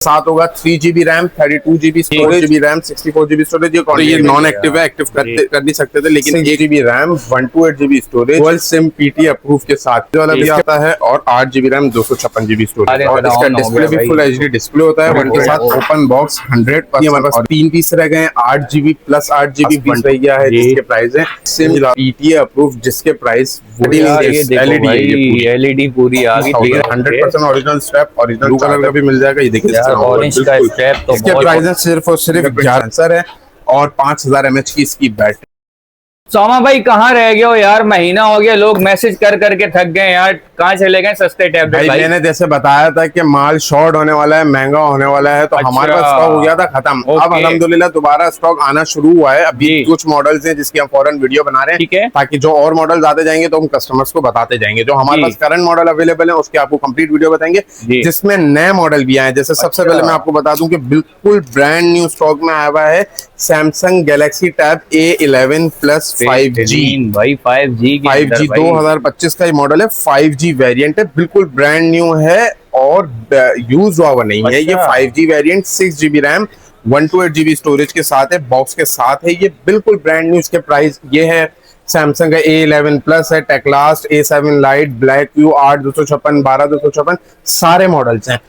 साथ होगा 3 GB RAM 32 GB storage, 4 GB RAM 64 GB storage. ये नॉन एक्टिव है, एक्टिव कर नहीं सकते थे, लेकिन 1 GB RAM 128 GB storage, dual SIM PT approve के साथ जो वाला भी आता है, और 8 GB रैम 256 GB स्टोरेज। और इसका डिस्प्ले भी फुल HD डिस्प्ले होता है, वन के साथ ओपन बॉक्स 100%। हमारे पास 3 पीस रह गए, 8 GB प्लस 8 GB पीस रह गया है, जिसके प्राइस है सिम PT अप्रूव, जिसके प्राइस LED पूरी आ गई, 100% ओरिजिनल स्ट्रैप, ओरिजिनल कलर का भी मिल जाएगा। ये देखिए ऑरेंज का स्ट्रैप तो इसके प्राइस है सिर्फ और सिर्फ 11 सेंसर है और 5000 mAh की इसकी बैटरी। सोमा भाई कहाँ रह गए हो यार, महीना हो गया, लोग मैसेज कर करके थक गए यार, कहाँ चले गए सस्ते टैबलेट? भाई मैंने जैसे बताया था कि माल शॉर्ट होने वाला है, महंगा होने वाला है, तो हमारे पास स्टॉक हो गया था खत्म। अब अल्हम्दुलिल्लाह दोबारा स्टॉक आना शुरू हुआ है। अभी कुछ मॉडल्स हैं जिसकी हम फौरन वीडियो बना रहे हैं, ताकि जो और मॉडल्स आते जाएंगे तो हम कस्टमर्स को बताते जाएंगे। जो हमारे पास करंट मॉडल अवेलेबल है उसके आपको कंप्लीट वीडियो बताएंगे, जिसमें नए मॉडल भी आए। जैसे सबसे पहले मैं आपको बता दूं कि बिल्कुल ब्रांड न्यू स्टॉक में आया हुआ है Samsung Galaxy tab A11 plus 5G भाई 5G 2025 का ये मॉडल है, 5G वेरिएंट है, बिल्कुल ब्रांड न्यू है और यूज हुआ नहीं है। ये 5G variant 6 GB RAM 128 GB storage के साथ है, बॉक्स के साथ है, ये बिल्कुल ब्रांड न्यू। इसके प्राइस ये है सैमसंग का A11 प्लस है, टेक्लास्ट A7 लाइट, ब्लैक व्यू 8256, 12256 सारे मॉडल्स हैं।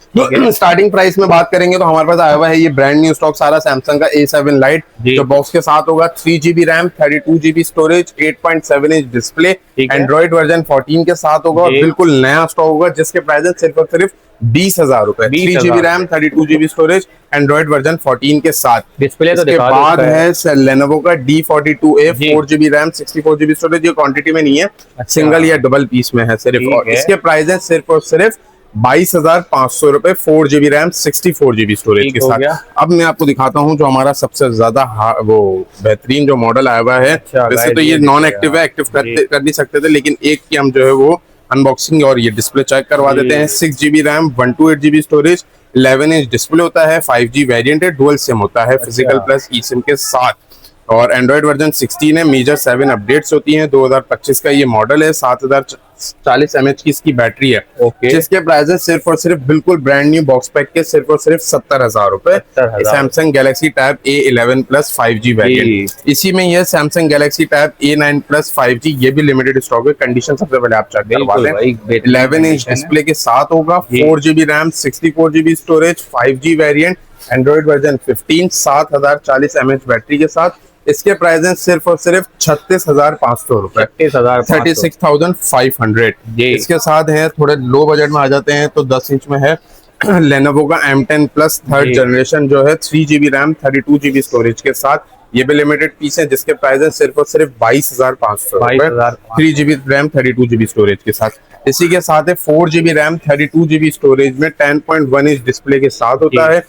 स्टार्टिंग प्राइस में बात करेंगे तो हमारे पास आया हुआ है ये ब्रांड न्यू स्टॉक सारा सैमसंग का A7 लाइट, जो बॉक्स के साथ होगा 3 GB RAM 32 GB storage, 8.7 inch display, Android version 14 के साथ होगा और बिल्कुल नया स्टॉक होगा, जिसके प्राइस सिर्फ और सिर्फ 20,000 रुपए। 3 GB RAM 32 GB storage, Android version 14 के साथ। डिस्प्ले तो इसके बाद है लेनोवो का D42A 4 GB RAM 64 GB storage. ये क्वांटिटी में नहीं है, सिंगल या डबल पीस में है सिर्फ, और इसके प्राइस है सिर्फ और सिर्फ 22,500 रुपए, 4 GB रैम 64 GB स्टोरेज के साथ। अब मैं आपको दिखाता हूँ जो हमारा सबसे ज्यादा वो बेहतरीन जो मॉडल आया हुआ है। वैसे तो ये नॉन एक्टिव है, एक्टिव कर नहीं सकते थे, लेकिन एक की हम जो है वो अनबॉक्सिंग और ये डिस्प्ले चेक करवा देते हैं। 6 GB RAM 128 GB storage, 11 inch display होता है, 5G वेरिएंट है, डुअल सिम होता है फिजिकल प्लस ई सिम के साथ, और एंड्रॉइड वर्जन 16 है। मेजर 7 अपडेट्स होती हैं। 2025 का ये मॉडल है, 7040 mAh की इसकी बैटरी है, जिसके प्राइस है सिर्फ और सिर्फ बिल्कुल ब्रांड न्यू बॉक्स पैक के सिर्फ और सिर्फ 70,000 रुपए। Samsung Galaxy tab A11 plus 5G variant. इसी में ये Samsung Galaxy tab A9 plus 5G, ये भी लिमिटेड स्टॉक है। कंडीशन सबसे पहले आप चेक करवा लें। 11 इंच डिस्प्ले के साथ होगा, 4 GB RAM 64 GB storage, 5G variant, Android version 15, 7040 mAh battery के साथ। इसके प्राइस है सिर्फ और सिर्फ 36,500 रुपए, 36,500। इसके साथ है थोड़े लो बजट में आ जाते हैं तो 10 इंच में है लेनोवो का M10 प्लस 3rd जनरेशन, जो है 3 GB रैम 32 GB स्टोरेज के साथ। ये भी लिमिटेड पीस है, जिसके प्राइस है सिर्फ और सिर्फ 22,500 रुपए, 3 GB रैम 32 GB स्टोरेज के साथ। इसी के साथ है 4 GB रैम 32 GB स्टोरेज में 10.1 इंच डिस्प्ले के साथ होता है,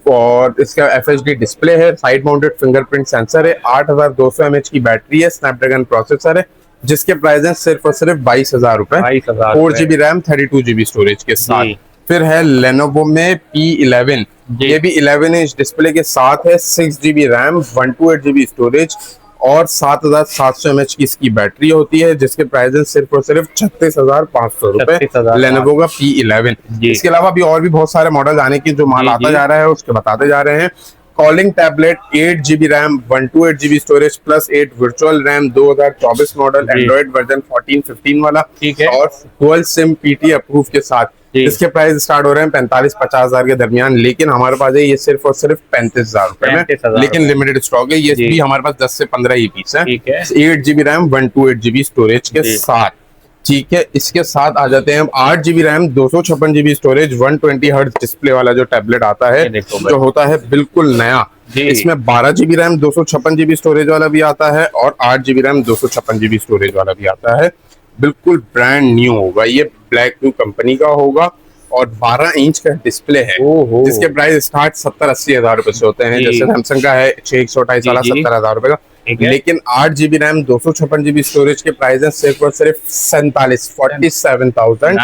और इसका FHD डिस्प्ले है, साइड माउंटेड फिंगरप्रिंट सेंसर है, 8200 mAh की बैटरी है, स्नैपड्रैगन प्रोसेसर है, जिसके प्राइस है सिर्फ और सिर्फ 22,000 रुपए, 4 GB रैम 32 GB स्टोरेज के साथ। फिर है लेनोवो में P11, ये भी 11 इंच डिस्प्ले के साथ है, 6 GB रैम 128 GB स्टोरेज और 7700 mAh की इसकी बैटरी होती है, जिसके प्राइस है सिर्फ और सिर्फ 36,500 रुपए, लेनोवो का P11। इसके अलावा भी और भी बहुत सारे मॉडल आने की जो माल आता जा रहा है उसके बताते जा रहे हैं। Calling tablet 8 GB RAM 128 GB storage plus 8 virtual RAM, 2024 model, Android version 14-15 वाला, और डुअल सिम PT अप्रूव के साथ। इसके प्राइस स्टार्ट हो रहे हैं 45-50 हजार के दरमियान, लेकिन हमारे पास है ये सिर्फ और सिर्फ 35,000 रुपए में, लेकिन लिमिटेड स्टॉक है। ये भी हमारे पास 10 से 15 ही पीस है, 8 GB रैम 128 GB स्टोरेज के साथ। ठीक है, इसके साथ आ जाते हैं हम 8 GB RAM 256 GB storage, 120 hertz display वाला जो टैबलेट आता है, जो होता है बिल्कुल नया। इसमें 12 GB रैम 256 GB स्टोरेज वाला भी आता है, और 8 GB रैम 256 GB स्टोरेज वाला भी आता है, बिल्कुल ब्रांड न्यू होगा। ये ब्लैक व्यू कंपनी का होगा और 12 इंच का डिस्प्ले है, जिसके प्राइस स्टार्ट 70-80 हजार रुपए से होते हैं। जैसे सैमसंग का है 628 वाला 70,000 रुपए का, लेकिन 8 GB रैम 256 GB स्टोरेज के प्राइस है सिर्फ और सिर्फ 47,000।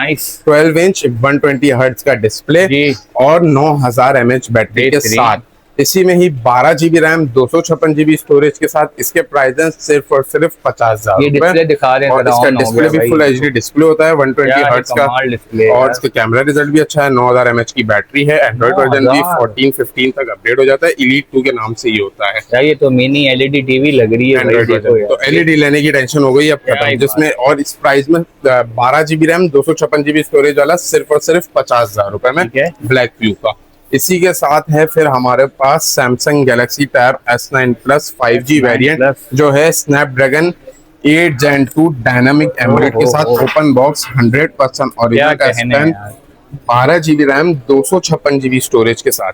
12 इंच 120 हर्ट्ज का डिस्प्ले और 9000 mAh बैटरी के साथ। इसी में ही 12 GB रैम 256 GB स्टोरेज के साथ इसके प्राइस हैं सिर्फ और सिर्फ 50,000 ये डिस्प्ले दिखा दें और जरा, इसका ऑन हो डिस्प्ले गया भी भाई। फुल एचडी डिस्प्ले होता है 120 यार, हर्ट्ज का कमाल डिस्प्ले और यार। इसका कैमरा रिजल्ट भी अच्छा है। 9000 mAh की बैटरी है। एंड्रॉइड वर्जन भी 14-15 तक अपडेट हो जाता है। एलीट 2 के नाम से ही होता है। यार ये तो मिनी एलईडी टीवी लग रही है भाई, एंड्रॉइड देखो वर्जन तो यार। एलईडी लेने की टेंशन हो गई अब क्या खत्म, ही जिसमें और इस प्राइस में 12 GB रैम 256 GB स्टोरेज वाला सिर्फ और सिर्फ 50,000 रुपए में ठीक है। ब्लैक व्यू का। इसी के साथ है फिर हमारे पास Samsung Galaxy tab S9 plus 5G variant जो है स्नैपड्रैगन 8 Gen 2 डायनामिक एमोलेड के साथ ओपन बॉक्स 100% क्या ओरिजिनल कहने S10 यार। 12 GB रैम 256 GB स्टोरेज के साथ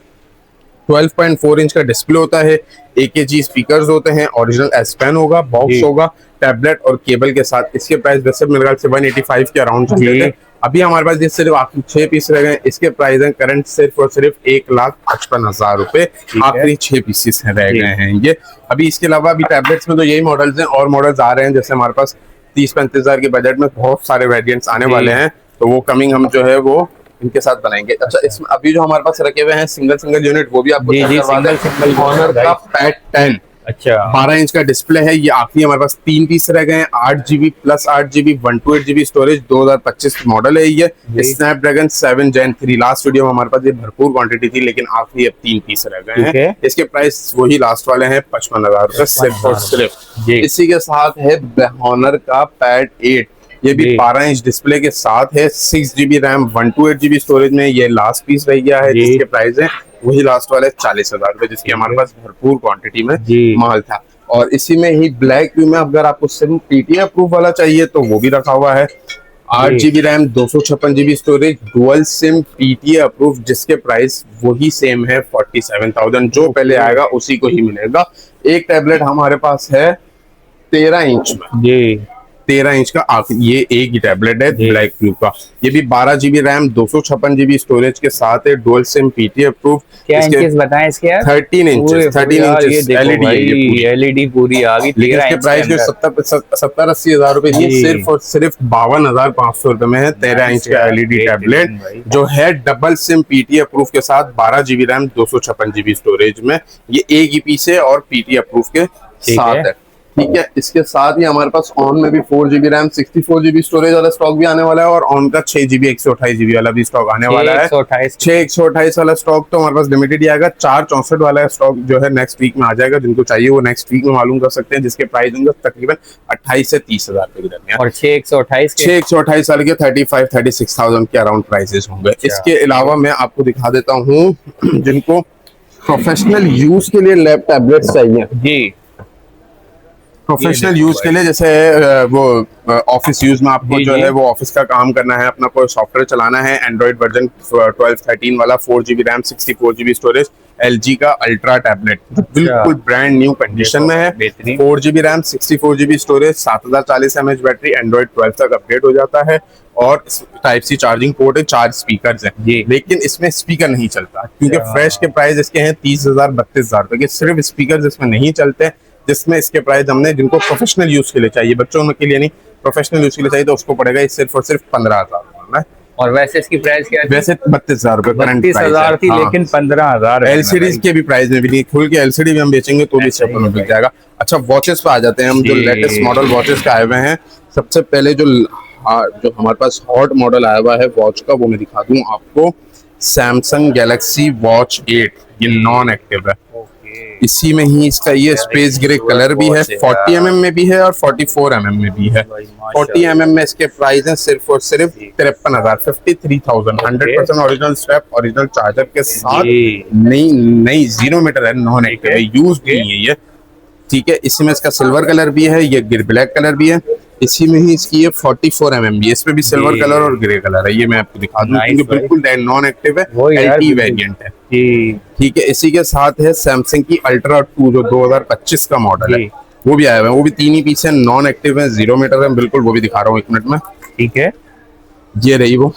12.4 इंच का डिस्प्ले होता है। AKG स्पीकर्स होते हैं। ओरिजिनल S पेन होगा, बॉक्स होगा, टैबलेट और केबल के साथ। इसके प्राइस वैसे मेरे ख्याल से 185 के अराउंड चल रहे थे। अभी हमारे पास ये सिर्फ आखिरी 6 पीस रह गए। इसके प्राइस हैं करंट सिर्फ और सिर्फ 1,55,000 रुपए। आखिरी 6 पीसेस रह गए हैं ये। अभी इसके अलावा अभी टैबलेट्स में तो यही मॉडल्स हैं और मॉडल्स आ रहे हैं। जैसे हमारे पास 30-35 हजार के बजट में बहुत सारे वेरिएंट्स आने वाले हैं, तो वो कमिंग हम जो है वो इनके साथ बनाएंगे। अच्छा, इसमें अभी जो हमारे पास रखे हुए हैं सिंगल यूनिट वो भी आपको सिंगल Honor का पैड 10 अच्छा 12 इंच का डिस्प्ले है। ये आखिरी हमारे पास 3 पीस रह गए हैं। 8GB plus 8GB 128GB storage 2025 model है ये। स्नैपड्रैगन 7 Gen 3 लास्ट वीडियो में हमारे पास ये भरपूर क्वांटिटी थी, लेकिन आखिरी अब 3 पीस रह गए हैं। इसके प्राइस वही लास्ट वाले हैं 55,000 रुपए सिर्फ और सिर्फ। इसी के साथ है Honor का पैड 8, ये भी 12 इंच डिस्प्ले के साथ है। 6GB रैम 128GB स्टोरेज में ये लास्ट पीस रह गया है, जिसके प्राइस है वही लास्ट वाले 40,000 रुपए, जिसकी हमारे पास भरपूर क्वांटिटी में माल था। और इसी में ही ब्लैक व्यू में अगर आपको सिम PTA अप्रूव वाला चाहिए तो वो भी रखा हुआ है। 8GB RAM 256GB storage dual SIM PTA approve, जिसके प्राइस वही सेम है 47,000। जो पहले आएगा उसी को ही मिलेगा। एक टैबलेट हमारे पास है 13 इंच में 13 इंच का ये एक ही टैबलेट है ब्लैक व्यू का। ये भी 12GB रैम 256GB स्टोरेज के साथ है। Dual SIM PTA approve. क्या इंचेस बताएं इसके यार? 13 इंचेस एलईडी पूरी आ गई। लेकिन इसके प्राइस जो 70-80 हजार रुपए सिर्फ और सिर्फ 52,500 रुपए में है 13 इंच का एलईडी टैबलेट जो है डबल सिम PTA अप्रूव के साथ 12GB रैम 256GB स्टोरेज में। ये एक ही पीस है और PTA अप्रूव के साथ है। ठीक है, इसके साथ ही हमारे पास ऑन में भी 4GB रैम 64GB स्टोरेज वाला स्टॉक भी आने वाला है और ऑन का 6GB 128GB वाला भी स्टॉक आने वाला है। 128 वाला स्टॉक तो हमारे पास लिमिटेड ही आएगा। 464 वाला स्टॉक जो है नेक्स्ट वीक में आ जाएगा। जिनको चाहिए वो नेक्स्ट वीक में मालूम कर सकते हैं, जिसके प्राइस होंगे तकरीबन 28 से 30 हजार रुपए के दरमियान। और 6 128 वाले के 35-36,000 के अराउंड प्राइसेस होंगे। इसके अलावा मैं आपको दिखा देता हूँ जिनको प्रोफेशनल यूज के लिए लैब टैबलेट्स चाहिए जी, प्रोफेशनल यूज के लिए, जैसे वो ऑफिस यूज में आपको जो है वो ऑफिस का काम करना है, अपना कोई सॉफ्टवेयर चलाना है। एंड्रॉइड वर्जन 12-13 वाला 4GB RAM 64GB storage LG का अल्ट्रा टैबलेट बिल्कुल ब्रांड न्यू कंडीशन में है। 4GB RAM 64GB storage 7040 mAh battery Android 12 तक अपडेट हो जाता है और टाइप सी चार्जिंग पोर्ट है, 4 स्पीकर्स हैं। लेकिन इसमें स्पीकर नहीं चलता क्योंकि फ्रेश के प्राइस इसके हैं 30,000 32,000 रुपए के। सिर्फ स्पीकर इसमें नहीं चलते, जिसमें इसके प्राइस हमने जिनको प्रोफेशनल यूज के लिए चाहिए, बच्चों के लिए नहीं, प्रोफेशनल यूज के लिए चाहिए तो उसको पड़ेगा ये सिर्फ और सिर्फ 15,000 है। और वैसे इसकी प्राइस क्या है? वैसे 32,000 रुपए करंट 32,000 थी, लेकिन 15,000 एलसीडीज के भी प्राइस में भी नहीं, खुल के एलसीडी भी हम बेचेंगे तो भी इससे मिल जाएगा। अच्छा, वॉचेस पे आ जाते हैं हम, जो लेटेस्ट मॉडल वॉचेस का आए हुए हैं। सबसे पहले जो हमारे पास हॉट मॉडल आया हुआ है वॉच का वो मैं दिखा दूं आपको। सैमसंग गैलेक्सी वॉच 8, ये नॉन एक्टिव है। इसी में ही इसका ये स्पेस ग्रे कलर भी है, 40 mm में भी है और 44 mm में भी है। 40 mm में इसके प्राइस हैं सिर्फ और सिर्फ 53,000 53,000 100% ओरिजिनल स्ट्रैप, ओरिजिनल चार्जर के साथ। नई 0 मीटर है, नॉन एक्टिव है, यूज नहीं है ये। ठीक है, इसी में इसका सिल्वर कलर भी है, ये ब्लैक कलर भी है। इसी में ही इसकी ये 44 mm भी है, इसमें भी सिल्वर कलर और ग्रे कलर है। ये मैं आपको दिखा दूं क्योंकि बिल्कुल नॉन एक्टिव है, LT वेरिएंट है। ठीक है, इसी के साथ है सैमसंग की अल्ट्रा 2 जो 2025 का मॉडल है, वो भी आया हुआ है। वो भी 3 ही पीस है, नॉन एक्टिव है, 0 मीटर है बिल्कुल, वो भी दिखा रहा हूँ 1 मिनट में। ठीक है, ये रही वो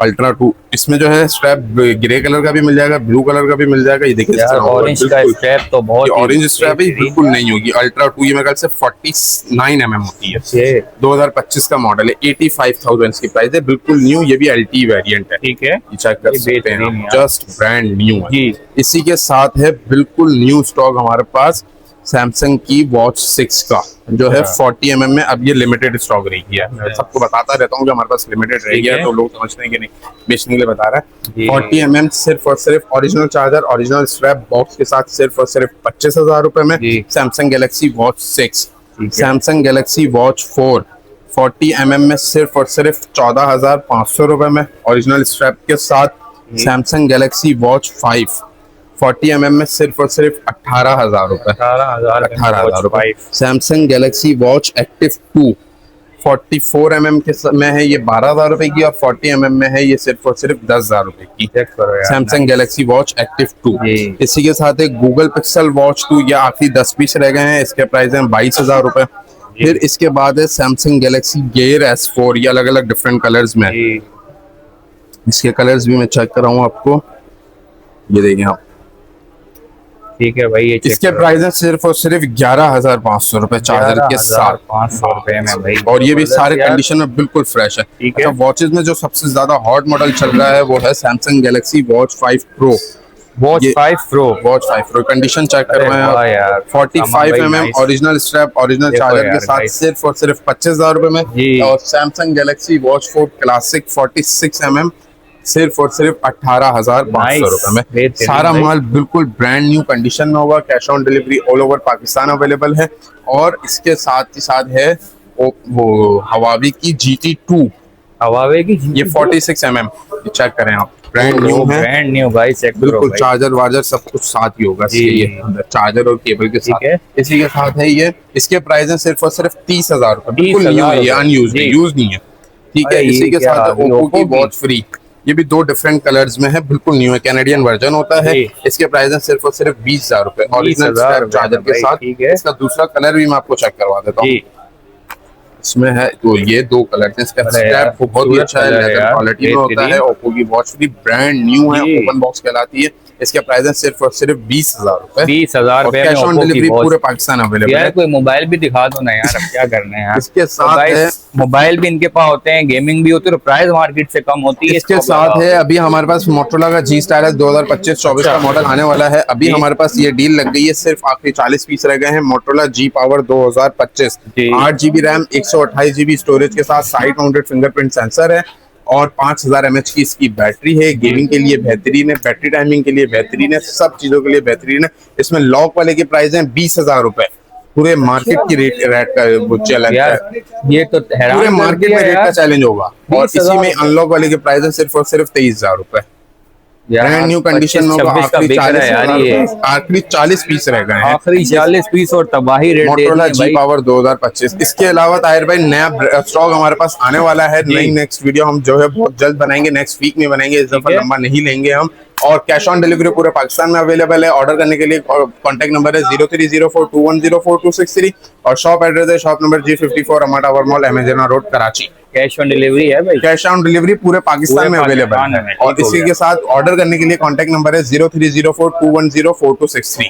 अल्ट्रा 2, इसमें जो है स्ट्रैप ग्रे कलर का भी मिल जाएगा, ब्लू कलर का भी मिल जाएगा। ये देखिए इस यार तरह होगा, ऑरेंज का बिल्कुल। स्ट्रैप तो बहुत ये ऑरेंज स्ट्रैप है, बेहतरीन। बिल्कुल नहीं होगी। अल्ट्रा 2 ये मेरे ख्याल से 49 होती है। ये 2025 का मॉडल है, 85,000 इसकी प्राइस है, बिल्कुल न्यू। ये भी एलटी वेरिएंट है, ठीक है, ये चेक कर ये सकते हैं बेहतरीन आप, है। जस्ट ब्रांड न्यू है जी। इसी के साथ है बिल्कुल न्यू स्टॉक हमारे पास सैमसंग की वॉच 6 का, जो है 40 में। अब ये लिमिटेड स्टॉक रही है, मैं सबको बताता रहता हूँ कि हमारे पास लिमिटेड रह गया, तो लोग समझते हैं कि नहीं, बेचने के लिए बता रहा है। 40 सिर्फ और सिर्फ original charger, original strap box के साथ सिर्फ और सिर्फ 25,000 रुपए में। Samsung Galaxy watch 6, Samsung Galaxy watch 4 40 में सिर्फ और सिर्फ 14,500 रुपए में ओरिजिनल स्ट्रैप के साथ। सैमसंग गैलेक्सी वॉच 5 40 में सिर्फ और सिर्फ 18,000 रुपए, 18,000 रुपए। सैमसंग गैलेक्सी वॉच एक्टिव 2 44 में है, ये 12,000 रुपए की, और 40 में है, ये सिर्फ और सिर्फ 10,000 रुपए की। Samsung Galaxy watch active 2। इसी के साथ एक गूगल पिक्सल वॉच 2, ये आखिरी 10 पीस रह गए हैं, इसके प्राइस हैं 22,000 रुपए। फिर इसके बाद है सैमसंग गैलेक्सी गेयर S4, ये अलग अलग डिफरेंट कलर्स में, इसके कलर्स भी मैं चेक कर रहा हूँ आपको, ये देखें आप, ठीक है भाई। ये इसके प्राइस है सिर्फ और सिर्फ 11,500 रुपए चार्जर के साथ, 500 रुपए में भाई। और ये भी सारे कंडीशन में बिल्कुल फ्रेश है। अच्छा, वॉचेस में जो सबसे ज्यादा हॉट मॉडल चल रहा है वो है Samsung Galaxy watch 5 pro. Watch 5 pro, watch 5 pro condition check करवाएं आप, 45 ओरिजिनल स्ट्रैप, ओरिजिनल चार्जर के साथ सिर्फ और सिर्फ 25,000 रुपए में। और सैमसंग गैलेक्सी वॉच 4 क्लासिक 46 सिर्फ और सिर्फ 18,500 रुपए में। सारा माल बिल्कुल ब्रांड न्यू कंडीशन में होगा। Cash on delivery all over Pakistan available है। और इसके साथ ही साथ है वो हवावी की GT2, हवावे की ये 46 चेक करें आप, ब्रांड न्यू है, ब्रांड न्यू भाई, चेक बिल्कुल। चार्जर वार्जर सब कुछ साथ ही होगा, ये चार्जर और केबल के साथ है। इसी के साथ है ये, इसके प्राइस है सिर्फ और सिर्फ 30,000 रुपए, बिल्कुल न्यू है, ये अनयूज्ड यूज नहीं है, ठीक है। इसी के साथ ओप्पो की वॉच फ्री, ये भी 2 डिफरेंट कलर्स में है, बिल्कुल न्यू है, कैनेडियन वर्जन होता है। इसके प्राइस है सिर्फ और सिर्फ 20,000 रुपए ओरिजिनल चार्जर के साथ। इसका दूसरा कलर भी मैं आपको चेक करवा देता हूँ, इसमें है तो ये 2 कलर हैं। इसका स्ट्रैप बहुत ही अच्छा है, लेदर क्वालिटी में होता है। ओप्पो की वॉच फ्री ब्रांड न्यू है, ओपन बॉक्स कहलाती है। इसके प्राइस है सिर्फ और सिर्फ 20,000 रुपए, 20,000 रुपए। कैश ऑन डिलीवरी पूरे पाकिस्तान अवेलेबल है। कोई मोबाइल भी दिखा दो ना यार, अब क्या करना है यार। इसके साथ है मोबाइल भी इनके पास होते हैं, गेमिंग भी होती है, प्राइस मार्केट से कम होती है। इसके साथ है अभी हमारे पास मोटरोला का G Stylus 2025-24 का मॉडल आने वाला है। अभी हमारे पास ये डील लग गई है, सिर्फ आखिरी 40 पीस रह गए हैं। Motorola G Power 2025, 8 GB RAM, 128 GB storage के साथ, साइड माउंटेड फिंगरप्रिंट सेंसर है, और 5000 mAh की इसकी बैटरी है। गेमिंग के लिए बेहतरीन है, बैटरी टाइमिंग के लिए बेहतरीन है, सब चीजों के लिए बेहतरीन है। इसमें लॉक वाले के प्राइस हैं 20,000 रुपए, पूरे मार्केट की रेट का वो चैलेंज है, ये तो पूरे मार्केट में रेट का चैलेंज होगा। और इसी में अनलॉक वाले के प्राइस है सिर्फ और सिर्फ 23,000 रुपए, ब्रांड न्यू कंडीशन में होगा। आखिरी 40 पीस रह गए हैं, आखिरी 40 पीस, और तबाही रेट मोटरोला G Power 2025। इसके अलावा ताहिर भाई नया स्टॉक हमारे पास आने वाला है। नई नेक्स्ट वीडियो हम जो है बहुत जल्द बनाएंगे, नेक्स्ट वीक में बनाएंगे, इस दफा लंबा नहीं लेंगे हम। और कैश ऑन डिलीवरी पूरे पाकिस्तान में अवेलेबल है। ऑर्डर करने के लिए कॉन्टैक्ट नंबर है 0304210423 और शॉप एड्रेस है शॉप नंबर G54 अमा टावर मॉल, अमेजना road, Karachi. Cash on delivery है भाई, कैश ऑन डिलीवरी पूरे पाकिस्तान में अवेलेबल है। और इसी के साथ ऑर्डर करने के लिए कॉन्टैक्ट नंबर है 0304210423।